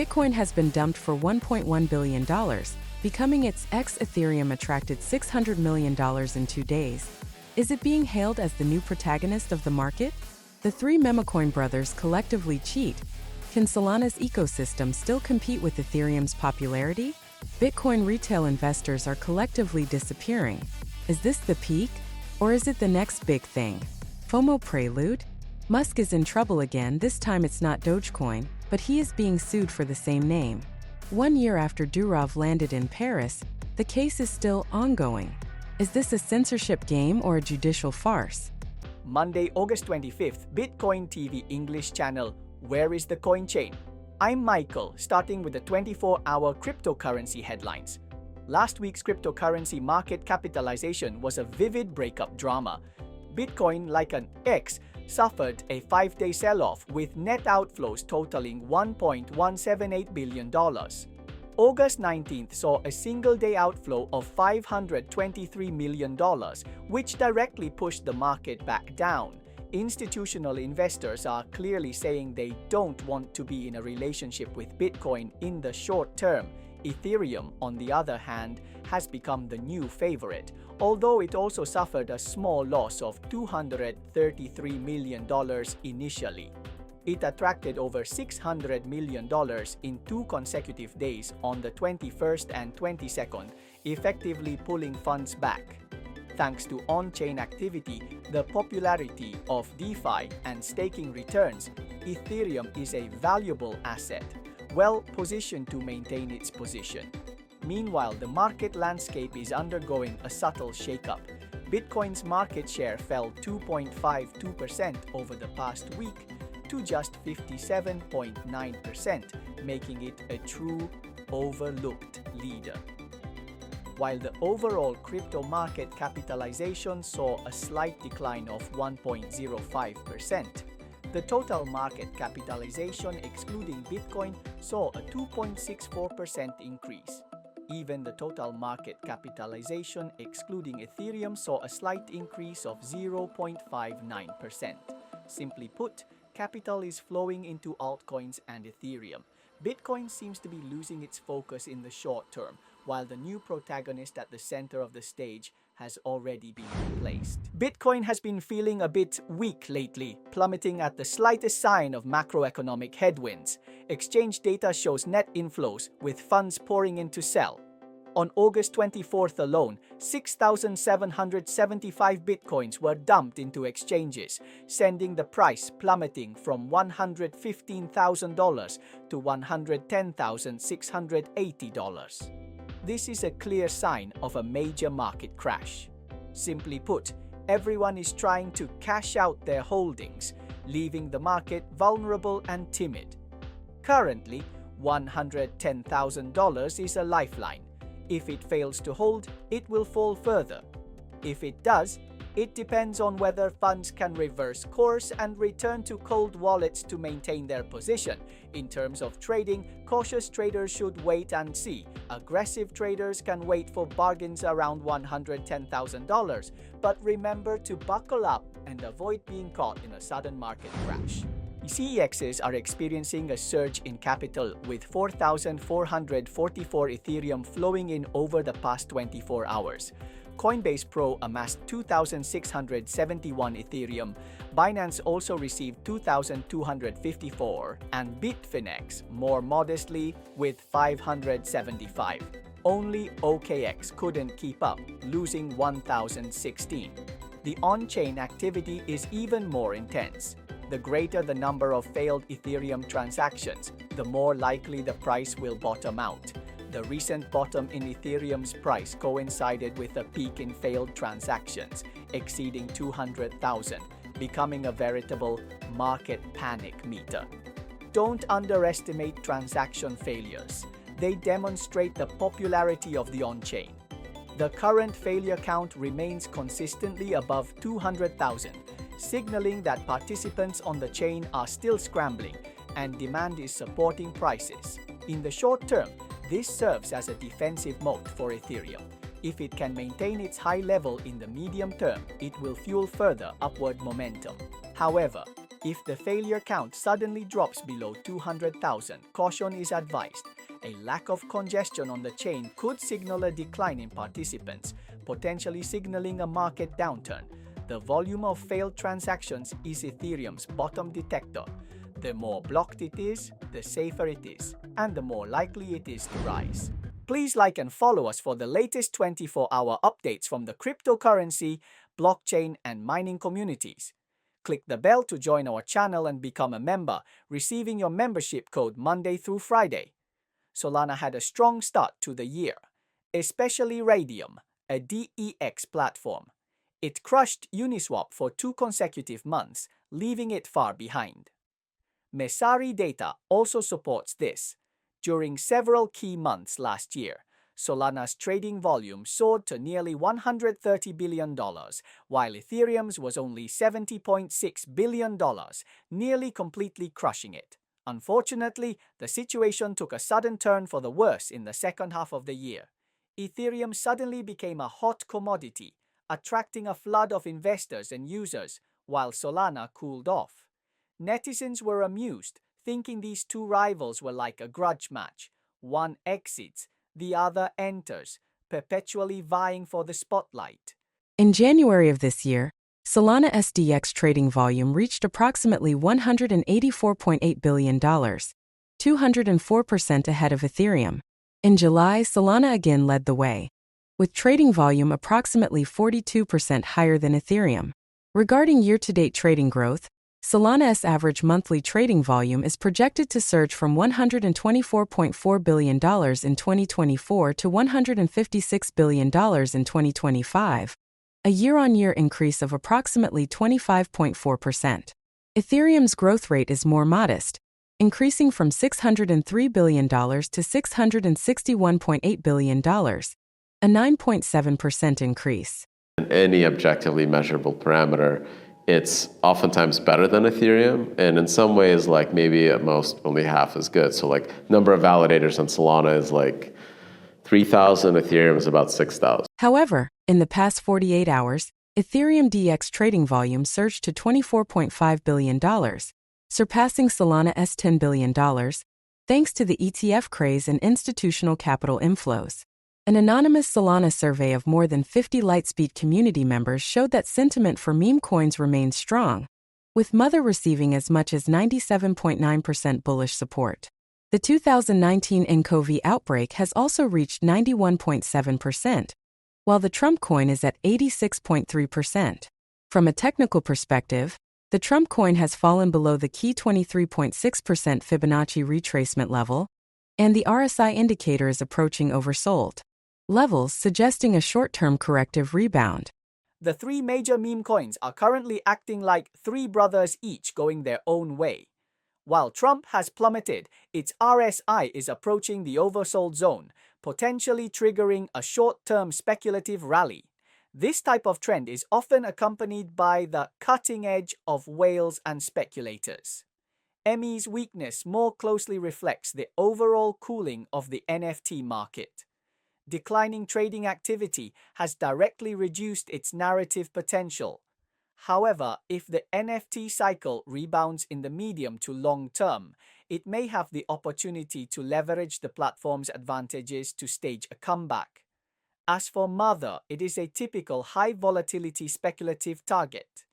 Bitcoin has been dumped for $1.1 billion, becoming its Ethereum attracted $600 million in 2 days. Is it being hailed as the new protagonist of the market? The three memecoin brothers collectively cheat. Can Solana's ecosystem still compete with Ethereum's popularity? Bitcoin retail investors are collectively disappearing. Is this the peak? Or is it the next big thing? FOMO prelude? Musk is in trouble again. This time it's not Dogecoin, but he is being sued for the same name. 1 year after Durov landed in Paris, the case is still ongoing. Is this a censorship game or a judicial farce? Monday, August 25th, BitcoinTV English channel, Where is the Coin Chain? I'm Michael, starting with the 24-hour cryptocurrency headlines. Last week's cryptocurrency market capitalization was a vivid breakup drama. Bitcoin, like an X, suffered a 5-day sell-off with net outflows totaling $1.178 billion. August 19th saw a single-day outflow of $523 million, which directly pushed the market back down. Institutional investors are clearly saying they don't want to be in a relationship with Bitcoin in the short term. Ethereum, on the other hand, has become the new favorite, although it also suffered a small loss of $233 million initially. It attracted over $600 million in 2 consecutive days on the 21st and 22nd, effectively pulling funds back. Thanks to on-chain activity, the popularity of DeFi and staking returns, Ethereum is a valuable asset, well positioned to maintain its position. Meanwhile, the market landscape is undergoing a subtle shakeup. Bitcoin's market share fell 2.52% over the past week to just 57.9%, making it a true overlooked leader. While the overall crypto market capitalization saw a slight decline of 1.05%, the total market capitalization excluding Bitcoin saw a 2.64% increase. Even the total market capitalization excluding Ethereum saw a slight increase of 0.59%. Simply put, capital is flowing into altcoins and Ethereum. Bitcoin seems to be losing its focus in the short term, while the new protagonist at the center of the stage has already been replaced. Bitcoin has been feeling a bit weak lately, plummeting at the slightest sign of macroeconomic headwinds. Exchange data shows net inflows, with funds pouring in to sell. On August 24th alone, 6,775 bitcoins were dumped into exchanges, sending the price plummeting from $115,000 to $110,680. This is a clear sign of a major market crash. Simply put, everyone is trying to cash out their holdings, leaving the market vulnerable and timid. Currently, $110,000 is a lifeline. If it fails to hold, it will fall further. If it does, it depends on whether funds can reverse course and return to cold wallets to maintain their position. In terms of trading, cautious traders should wait and see. Aggressive traders can wait for bargains around $110,000, but remember to buckle up and avoid being caught in a sudden market crash. HKEXs are experiencing a surge in capital, with 4,444 Ethereum flowing in over the past 24 hours. Coinbase Pro amassed 2,671 Ethereum, Binance also received 2,254, and Bitfinex more modestly with 575. Only HKEX couldn't keep up, losing 1,016. The on-chain activity is even more intense. The greater the number of failed Ethereum transactions, the more likely the price will bottom out. The recent bottom in Ethereum's price coincided with a peak in failed transactions, exceeding 200,000, becoming a veritable market panic meter. Don't underestimate transaction failures. They demonstrate the popularity of the on-chain. The current failure count remains consistently above 200,000, signaling that participants on the chain are still scrambling and demand is supporting prices. In the short term, this serves as a defensive moat for Ethereum. If it can maintain its high level in the medium term, it will fuel further upward momentum. However, If the failure count suddenly drops below 200,000, caution is advised. A lack of congestion on the chain could signal a decline in participants, potentially signaling a market downturn. The volume of failed transactions is Ethereum's bottom detector. The more blocked it is, the safer it is, and the more likely it is to rise. Please like and follow us for the latest 24-hour updates from the cryptocurrency, blockchain, and mining communities. Click the bell to join our channel and become a member, receiving your membership code Monday through Friday. Solana had a strong start to the year, especially Radium, a DEX platform. It crushed Uniswap for 2 consecutive months, leaving it far behind. Messari data also supports this. During several key months last year, Solana's trading volume soared to nearly $130 billion, while Ethereum's was only $70.6 billion, nearly completely crushing it. Unfortunately, the situation took a sudden turn for the worse in the second half of the year. Ethereum suddenly became a hot commodity, attracting a flood of investors and users, while Solana cooled off. Netizens were amused, thinking these two rivals were like a grudge match. One exits, the other enters, perpetually vying for the spotlight. In January of this year, Solana SDX trading volume reached approximately $184.8 billion, 204% ahead of Ethereum. In July, Solana again led the way, with trading volume approximately 42% higher than Ethereum. Regarding year-to-date trading growth, Solana's average monthly trading volume is projected to surge from $124.4 billion in 2024 to $156 billion in 2025, a year-on-year increase of approximately 25.4%. Ethereum's growth rate is more modest, increasing from $603 billion to $661.8 billion, a 9.7% increase. Any objectively measurable parameter, it's oftentimes better than Ethereum, and in some ways, like maybe at most only half as good. So like number of validators on Solana is like 3,000, Ethereum is about 6,000. However, in the past 48 hours, Ethereum DX trading volume surged to $24.5 billion, surpassing Solana's $10 billion, thanks to the ETF craze and institutional capital inflows. An anonymous Solana survey of more than 50 Lightspeed community members showed that sentiment for meme coins remained strong, with Mother receiving as much as 97.9% bullish support. The 2019 nCoV outbreak has also reached 91.7%, while the Trump coin is at 86.3%. From a technical perspective, the Trump coin has fallen below the key 23.6% Fibonacci retracement level, and the RSI indicator is approaching oversold levels, suggesting a short-term corrective rebound. The 3 major meme coins are currently acting like 3 brothers each going their own way. While Trump has plummeted, its RSI is approaching the oversold zone, potentially triggering a short-term speculative rally. This type of trend is often accompanied by the cutting edge of whales and speculators. ME's weakness more closely reflects the overall cooling of the NFT market. Declining trading activity has directly reduced its narrative potential. However, if the NFT cycle rebounds in the medium to long term, it may have the opportunity to leverage the platform's advantages to stage a comeback. As for Mother, it is a typical high-volatility speculative target.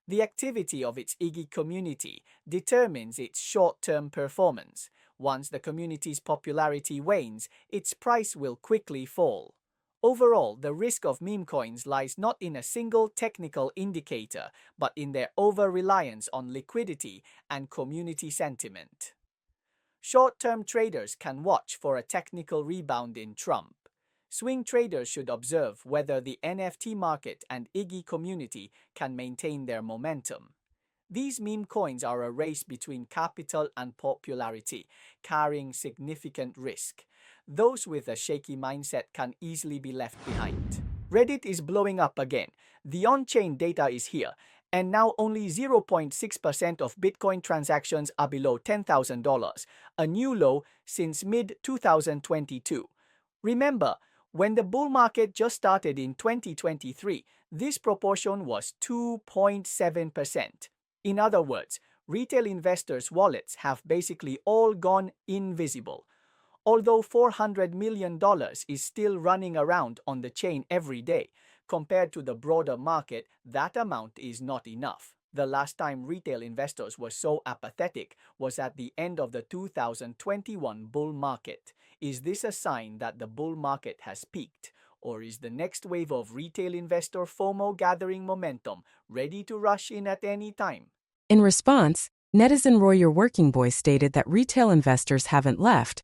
The activity of its IG community determines its short-term performance. Once the community's popularity wanes, its price will quickly fall. Overall, the risk of meme coins lies not in a single technical indicator, but in their over-reliance on liquidity and community sentiment. Short-term traders can watch for a technical rebound in Trump. Swing traders should observe whether the NFT market and IG community can maintain their momentum. These meme coins are a race between capital and popularity, carrying significant risk. Those with a shaky mindset can easily be left behind. Reddit is blowing up again. The on-chain data is here, and now only 0.6% of Bitcoin transactions are below $10,000, a new low since mid-2022. Remember, when the bull market just started in 2023, this proportion was 2.7%. In other words, retail investors' wallets have basically all gone invisible. Although $400 million is still running around on the chain every day, compared to the broader market, that amount is not enough. The last time retail investors were so apathetic was at the end of the 2021 bull market. Is this a sign that the bull market has peaked? Or is the next wave of retail investor FOMO gathering momentum, ready to rush in at any time? In response, netizen Royer Working Boy stated that retail investors haven't left.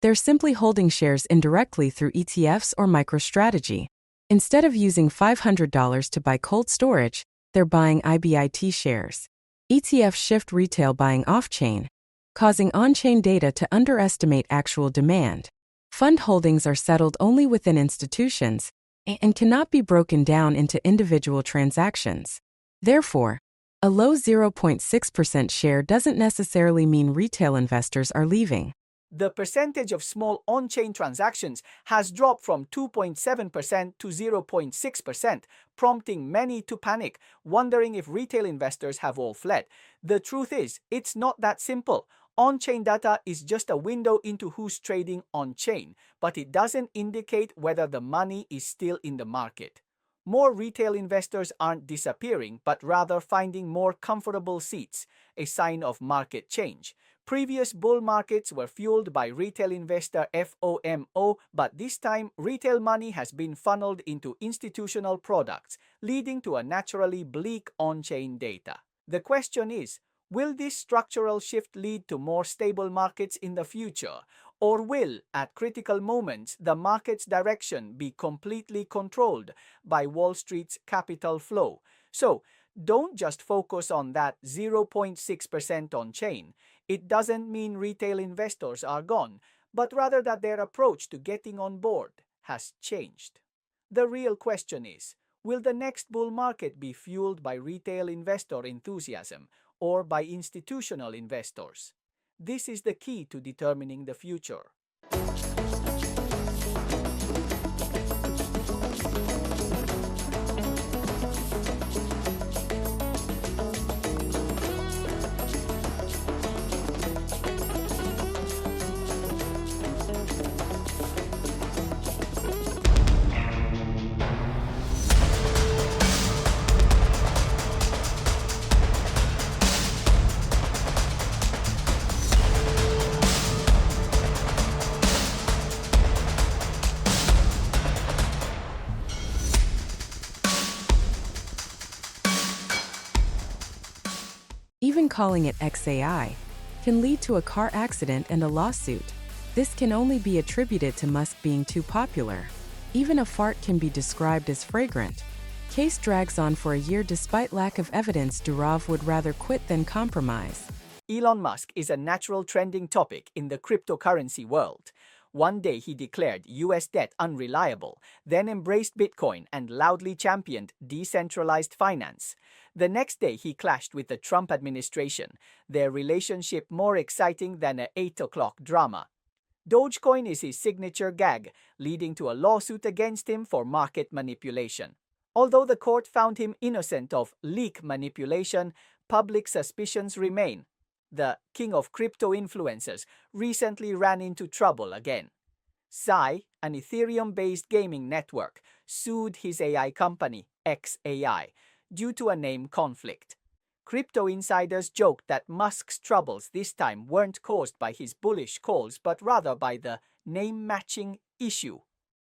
They're simply holding shares indirectly through ETFs or MicroStrategy. Instead of using $500 to buy cold storage, they're buying IBIT shares. ETFs shift retail buying off-chain, causing on-chain data to underestimate actual demand. Fund holdings are settled only within institutions and cannot be broken down into individual transactions. Therefore, a low 0.6% share doesn't necessarily mean retail investors are leaving. The percentage of small on-chain transactions has dropped from 2.7% to 0.6%, prompting many to panic, wondering if retail investors have all fled. The truth is, it's not that simple. On-chain data is just a window into who's trading on-chain, but it doesn't indicate whether the money is still in the market. More retail investors aren't disappearing, but rather finding more comfortable seats, a sign of market change. Previous bull markets were fueled by retail investor FOMO, but this time retail money has been funneled into institutional products, leading to a naturally bleak on-chain data. The question is, will this structural shift lead to more stable markets in the future? Or will, at critical moments, the market's direction be completely controlled by Wall Street's capital flow? So, don't just focus on that 0.6% on-chain. It doesn't mean retail investors are gone, but rather that their approach to getting on board has changed. The real question is, will the next bull market be fueled by retail investor enthusiasm or by institutional investors? This is the key to determining the future. Even calling it XAI can lead to a car accident and a lawsuit. This can only be attributed to Musk being too popular. Even a fart can be described as fragrant. Case drags on for a year despite lack of evidence. Durov would rather quit than compromise. Elon Musk is a natural trending topic in the cryptocurrency world. One day he declared US debt unreliable, then embraced Bitcoin and loudly championed decentralized finance. The next day he clashed with the Trump administration, their relationship more exciting than an 8 o'clock drama. Dogecoin is his signature gag, leading to a lawsuit against him for market manipulation. Although the court found him innocent of leak manipulation, public suspicions remain. The king of crypto influencers recently ran into trouble again. Psy, an Ethereum-based gaming network, sued his AI company, XAI, due to a name conflict. Crypto insiders joked that Musk's troubles this time weren't caused by his bullish calls but rather by the name-matching issue.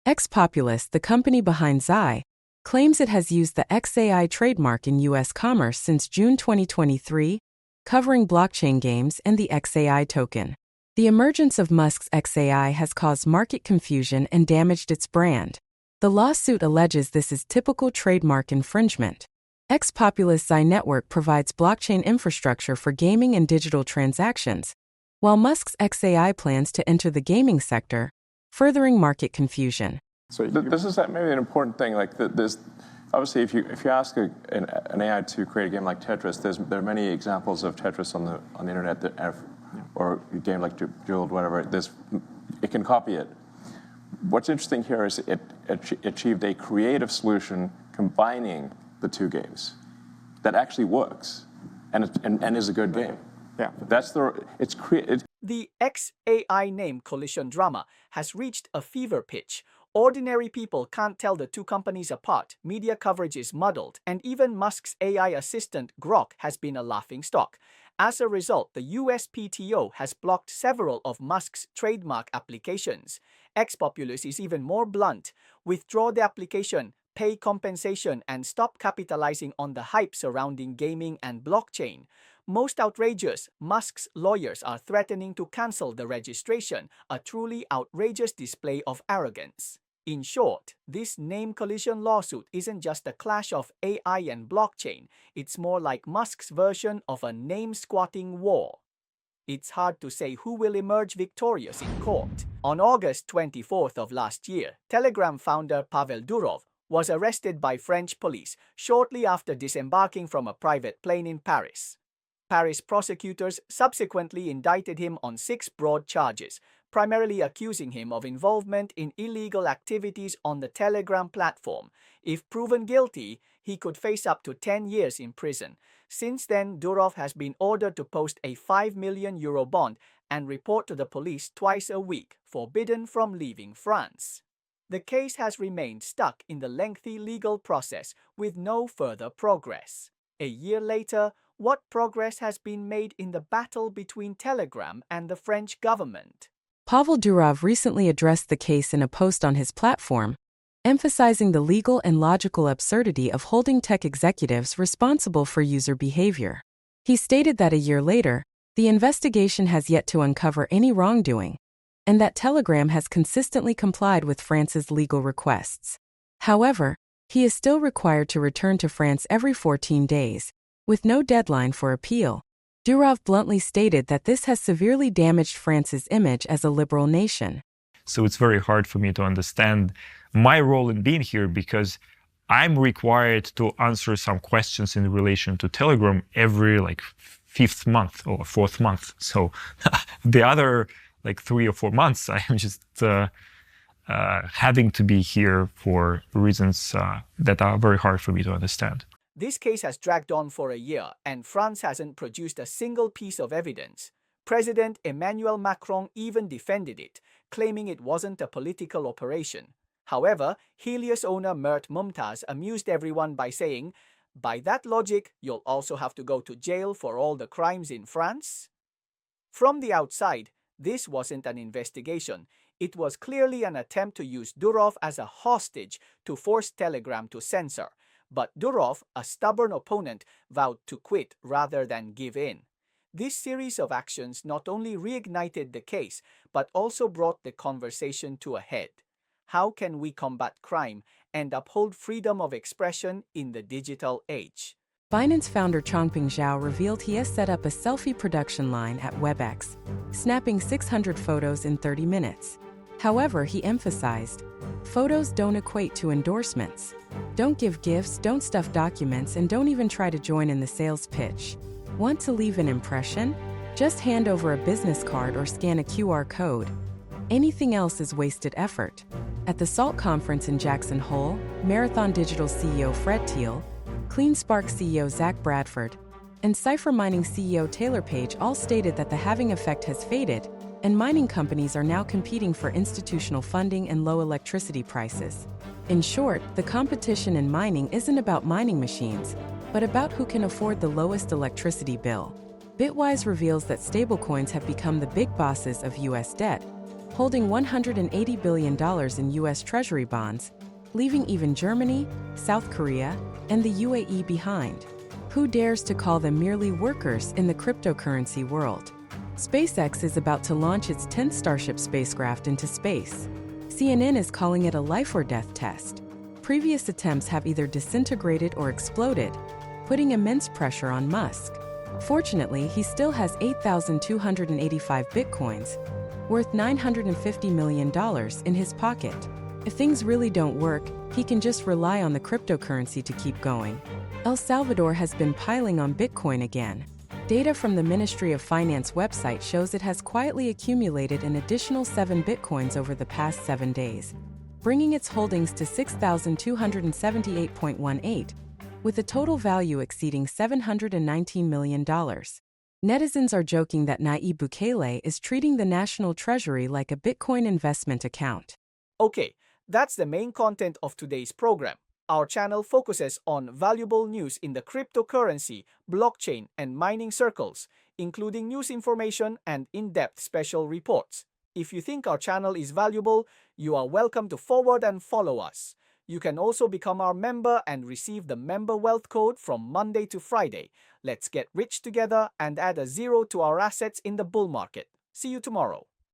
Xpopulous, the company behind Psy, claims it has used the XAI trademark in U.S. commerce since June 2023, covering blockchain games and the XAI token. The emergence of Musk's XAI has caused market confusion and damaged its brand. The lawsuit alleges this is typical trademark infringement. Xpopulous Psy network provides blockchain infrastructure for gaming and digital transactions, while Musk's XAI plans to enter the gaming sector, furthering market confusion. So this is maybe an important thing. Like this, obviously, if you ask an AI to create a game like Tetris, there are many examples of Tetris on the internet that have, or a game like Jeweled, whatever. It can copy it. What's interesting here is it achieved a creative solution combining the two games that actually works. and is a good game. Yeah. That's The XAI name collision drama has reached a fever pitch. Ordinary people can't tell the two companies apart, media coverage is muddled, and even Musk's AI assistant Grok has been a laughingstock. As a result, the USPTO has blocked several of Musk's trademark applications. Xpopulus is even more blunt. Withdraw the application, pay compensation, and stop capitalizing on the hype surrounding gaming and blockchain. Most outrageous, Musk's lawyers are threatening to cancel the registration, a truly outrageous display of arrogance. In short, this name collision lawsuit isn't just a clash of AI and blockchain, it's more like Musk's version of a name-squatting war. It's hard to say who will emerge victorious in court. On August 24th of last year, Telegram founder Pavel Durov was arrested by French police shortly after disembarking from a private plane in Paris. Paris prosecutors subsequently indicted him on 6 broad charges, primarily accusing him of involvement in illegal activities on the Telegram platform. If proven guilty, he could face up to 10 years in prison. Since then, Durov has been ordered to post a €5 million bond and report to the police twice a week, forbidden from leaving France. The case has remained stuck in the lengthy legal process with no further progress. A year later, what progress has been made in the battle between Telegram and the French government? Pavel Durov recently addressed the case in a post on his platform, emphasizing the legal and logical absurdity of holding tech executives responsible for user behavior. He stated that a year later, the investigation has yet to uncover any wrongdoing, and that Telegram has consistently complied with France's legal requests. However, he is still required to return to France every 14 days, with no deadline for appeal. Durov bluntly stated that this has severely damaged France's image as a liberal nation. So it's very hard for me to understand my role in being here because I'm required to answer some questions in relation to Telegram every 5th month or 4th month. So the other 3 or 4 months, I'm just having to be here for reasons that are very hard for me to understand. This case has dragged on for a year, and France hasn't produced a single piece of evidence. President Emmanuel Macron even defended it, claiming it wasn't a political operation. However, Helios owner Mert Mumtaz amused everyone by saying, "By that logic, you'll also have to go to jail for all the crimes in France?" From the outside, this wasn't an investigation. It was clearly an attempt to use Durov as a hostage to force Telegram to censor. But Durov, a stubborn opponent, vowed to quit rather than give in. This series of actions not only reignited the case, but also brought the conversation to a head. How can we combat crime and uphold freedom of expression in the digital age? Binance founder Changpeng Zhao revealed he has set up a selfie production line at WebEx, snapping 600 photos in 30 minutes. However, he emphasized, photos don't equate to endorsements. Don't give gifts, don't stuff documents, and don't even try to join in the sales pitch. Want to leave an impression? Just hand over a business card or scan a QR code. Anything else is wasted effort. At the SALT conference in Jackson Hole, Marathon Digital CEO Fred Thiel, CleanSpark CEO Zach Bradford, and Cipher Mining CEO Taylor Page all stated that the halving effect has faded, and mining companies are now competing for institutional funding and low electricity prices. In short, the competition in mining isn't about mining machines, but about who can afford the lowest electricity bill. Bitwise reveals that stablecoins have become the big bosses of U.S. debt, holding $180 billion in U.S. Treasury bonds, leaving even Germany, South Korea, and the UAE behind. Who dares to call them merely workers in the cryptocurrency world? SpaceX is about to launch its 10th Starship spacecraft into space. CNN is calling it a life-or-death test. Previous attempts have either disintegrated or exploded, putting immense pressure on Musk. Fortunately, he still has 8,285 bitcoins, worth $950 million in his pocket. If things really don't work, he can just rely on the cryptocurrency to keep going. El Salvador has been piling on Bitcoin again. Data from the Ministry of Finance website shows it has quietly accumulated an additional 7 bitcoins over the past 7 days, bringing its holdings to 6,278.18, with a total value exceeding $719 million. Netizens are joking that Nayib Bukele is treating the national treasury like a Bitcoin investment account. Okay, that's the main content of today's program. Our channel focuses on valuable news in the cryptocurrency, blockchain, and mining circles, including news information and in-depth special reports. If you think our channel is valuable, you are welcome to forward and follow us. You can also become our member and receive the member wealth code from Monday to Friday. Let's get rich together and add a zero to our assets in the bull market. See you tomorrow.